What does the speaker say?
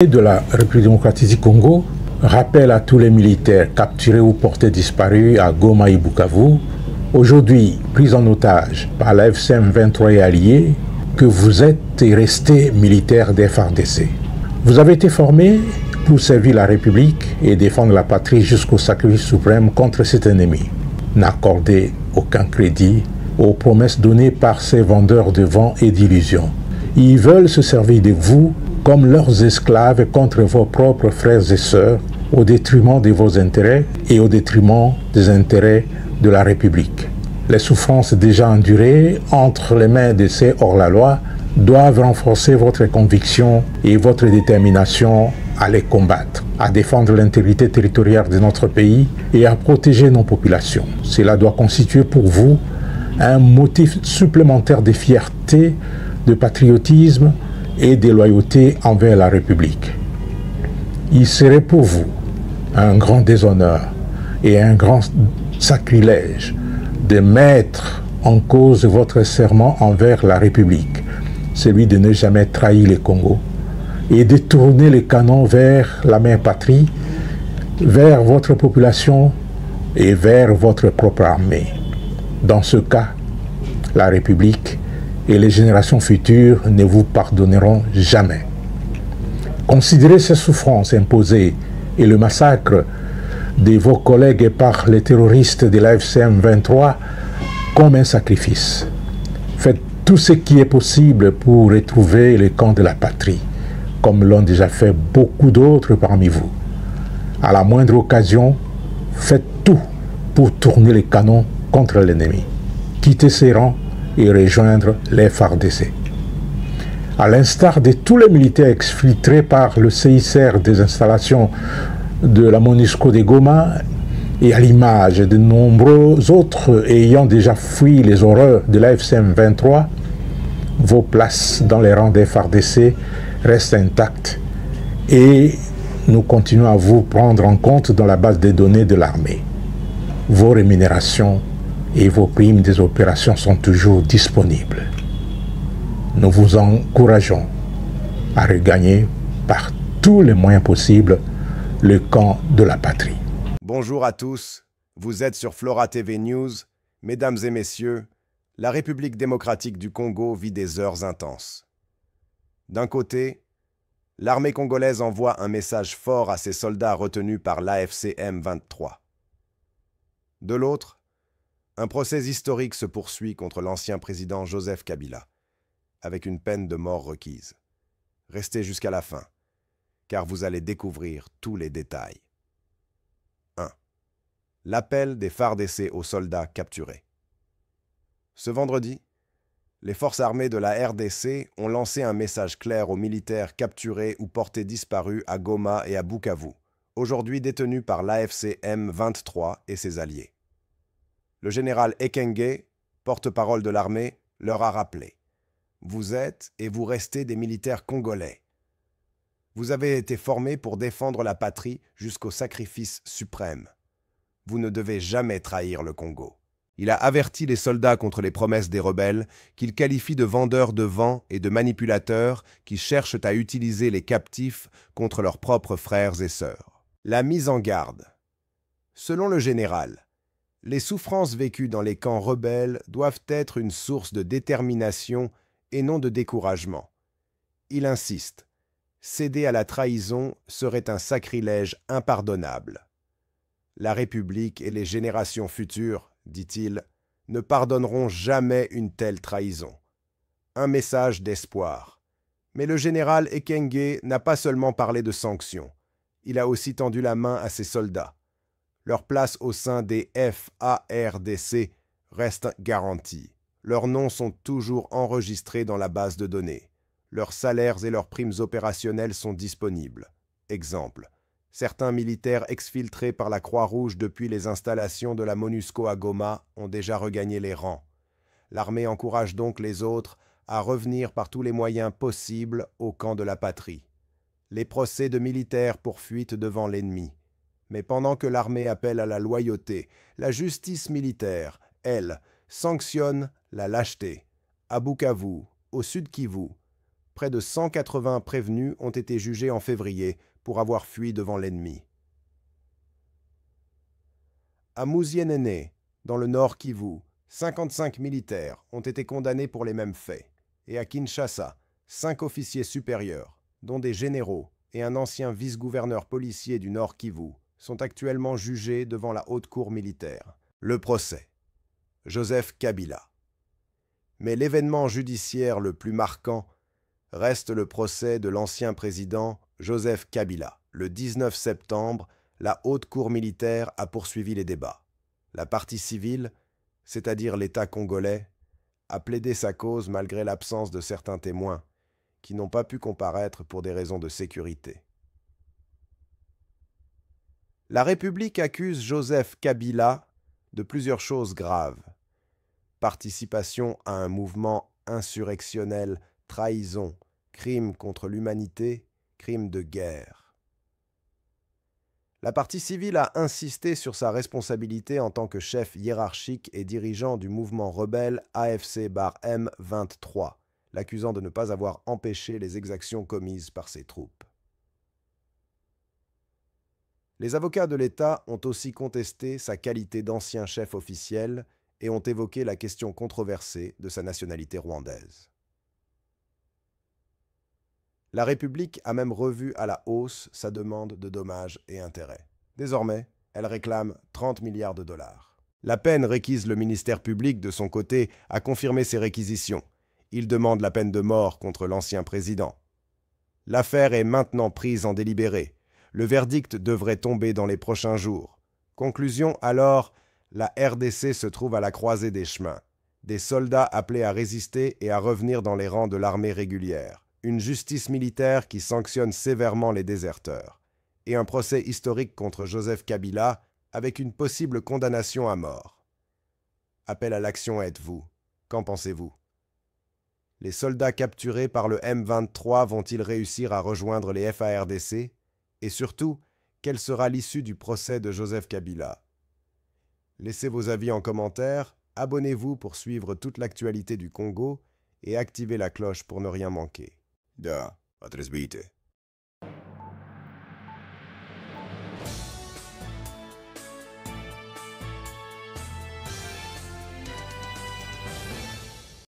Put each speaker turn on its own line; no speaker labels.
De la République démocratique du Congo rappelle à tous les militaires capturés ou portés disparus à Goma et Bukavu, aujourd'hui pris en otage par la FCM 23 et alliés, que vous êtes et restés militaires des FARDC. Vous avez été formés pour servir la République et défendre la patrie jusqu'au sacrifice suprême contre cet ennemi. N'accordez aucun crédit aux promesses données par ces vendeurs de vent et d'illusions. Ils veulent se servir de vous comme leurs esclaves contre vos propres frères et sœurs, au détriment de vos intérêts et au détriment des intérêts de la République. Les souffrances déjà endurées entre les mains de ces hors-la-loi doivent renforcer votre conviction et votre détermination à les combattre, à défendre l'intégrité territoriale de notre pays et à protéger nos populations. Cela doit constituer pour vous un motif supplémentaire de fierté, de patriotisme et de loyauté envers la République. Il serait pour vous un grand déshonneur et un grand sacrilège de mettre en cause votre serment envers la République, celui de ne jamais trahir le Congo, et de tourner les canons vers la mère patrie, vers votre population et vers votre propre armée. Dans ce cas, la République et les générations futures ne vous pardonneront jamais. Considérez ces souffrances imposées et le massacre de vos collègues par les terroristes de la FCM 23 comme un sacrifice. Faites tout ce qui est possible pour retrouver le camp de la patrie, comme l'ont déjà fait beaucoup d'autres parmi vous. À la moindre occasion, faites tout pour tourner les canons contre l'ennemi. Quittez ces rangs et rejoindre les FARDC. À l'instar de tous les militaires exfiltrés par le CICR des installations de la MONUSCO de Goma et à l'image de nombreux autres ayant déjà fui les horreurs de la FCM 23, vos places dans les rangs des FARDC restent intactes et nous continuons à vous prendre en compte dans la base des données de l'armée. Vos rémunérations et vos primes des opérations sont toujours disponibles. Nous vous encourageons à regagner par tous les moyens possibles le camp de la patrie.
Bonjour à tous, vous êtes sur Flora TV News. Mesdames et messieurs, la République démocratique du Congo vit des heures intenses. D'un côté, l'armée congolaise envoie un message fort à ses soldats retenus par l'AFC M23. De l'autre, un procès historique se poursuit contre l'ancien président Joseph Kabila, avec une peine de mort requise. Restez jusqu'à la fin, car vous allez découvrir tous les détails. 1. L'appel des FARDC aux soldats capturés. Ce vendredi, les forces armées de la RDC ont lancé un message clair aux militaires capturés ou portés disparus à Goma et à Bukavu, aujourd'hui détenus par l'AFC M23 et ses alliés. Le général Ekenge, porte-parole de l'armée, leur a rappelé « Vous êtes et vous restez des militaires congolais. Vous avez été formés pour défendre la patrie jusqu'au sacrifice suprême. Vous ne devez jamais trahir le Congo. » Il a averti les soldats contre les promesses des rebelles qu'il qualifie de vendeurs de vent et de manipulateurs qui cherchent à utiliser les captifs contre leurs propres frères et sœurs. La mise en garde. Selon le général, les souffrances vécues dans les camps rebelles doivent être une source de détermination et non de découragement. Il insiste, céder à la trahison serait un sacrilège impardonnable. La République et les générations futures, dit-il, ne pardonneront jamais une telle trahison. Un message d'espoir. Mais le général Ekenge n'a pas seulement parlé de sanctions, il a aussi tendu la main à ses soldats. Leur place au sein des FARDC reste garantie. Leurs noms sont toujours enregistrés dans la base de données. Leurs salaires et leurs primes opérationnelles sont disponibles. Exemple, certains militaires exfiltrés par la Croix-Rouge depuis les installations de la MONUSCO à Goma ont déjà regagné les rangs. L'armée encourage donc les autres à revenir par tous les moyens possibles au camp de la patrie. Les procès de militaires pour fuite devant l'ennemi. Mais pendant que l'armée appelle à la loyauté, la justice militaire, elle, sanctionne la lâcheté. À Bukavu, au Sud Kivu, près de 180 prévenus ont été jugés en février pour avoir fui devant l'ennemi. À Mouzienene, dans le nord Kivu, 55 militaires ont été condamnés pour les mêmes faits. Et à Kinshasa, 5 officiers supérieurs, dont des généraux et un ancien vice-gouverneur policier du nord Kivu, sont actuellement jugés devant la haute cour militaire. Le procès. Joseph Kabila. Mais l'événement judiciaire le plus marquant reste le procès de l'ancien président Joseph Kabila. Le 19 septembre, la haute cour militaire a poursuivi les débats. La partie civile, c'est-à-dire l'État congolais, a plaidé sa cause malgré l'absence de certains témoins qui n'ont pas pu comparaître pour des raisons de sécurité. La République accuse Joseph Kabila de plusieurs choses graves. Participation à un mouvement insurrectionnel, trahison, crime contre l'humanité, crime de guerre. La partie civile a insisté sur sa responsabilité en tant que chef hiérarchique et dirigeant du mouvement rebelle AFC-M23, l'accusant de ne pas avoir empêché les exactions commises par ses troupes. Les avocats de l'État ont aussi contesté sa qualité d'ancien chef officiel et ont évoqué la question controversée de sa nationalité rwandaise. La République a même revu à la hausse sa demande de dommages et intérêts. Désormais, elle réclame 30 milliards de dollars. La peine requise le ministère public, de son côté, a confirmé ses réquisitions. Il demande la peine de mort contre l'ancien président. L'affaire est maintenant prise en délibéré. Le verdict devrait tomber dans les prochains jours. Conclusion alors, la RDC se trouve à la croisée des chemins. Des soldats appelés à résister et à revenir dans les rangs de l'armée régulière. Une justice militaire qui sanctionne sévèrement les déserteurs. Et un procès historique contre Joseph Kabila avec une possible condamnation à mort. Appel à l'action êtes-vous? Qu'en pensez-vous? Les soldats capturés par le M23 vont-ils réussir à rejoindre les FARDC? Et surtout, quelle sera l'issue du procès de Joseph Kabila? Laissez vos avis en commentaire, abonnez-vous pour suivre toute l'actualité du Congo et activez la cloche pour ne rien manquer.
Да, отрезвите.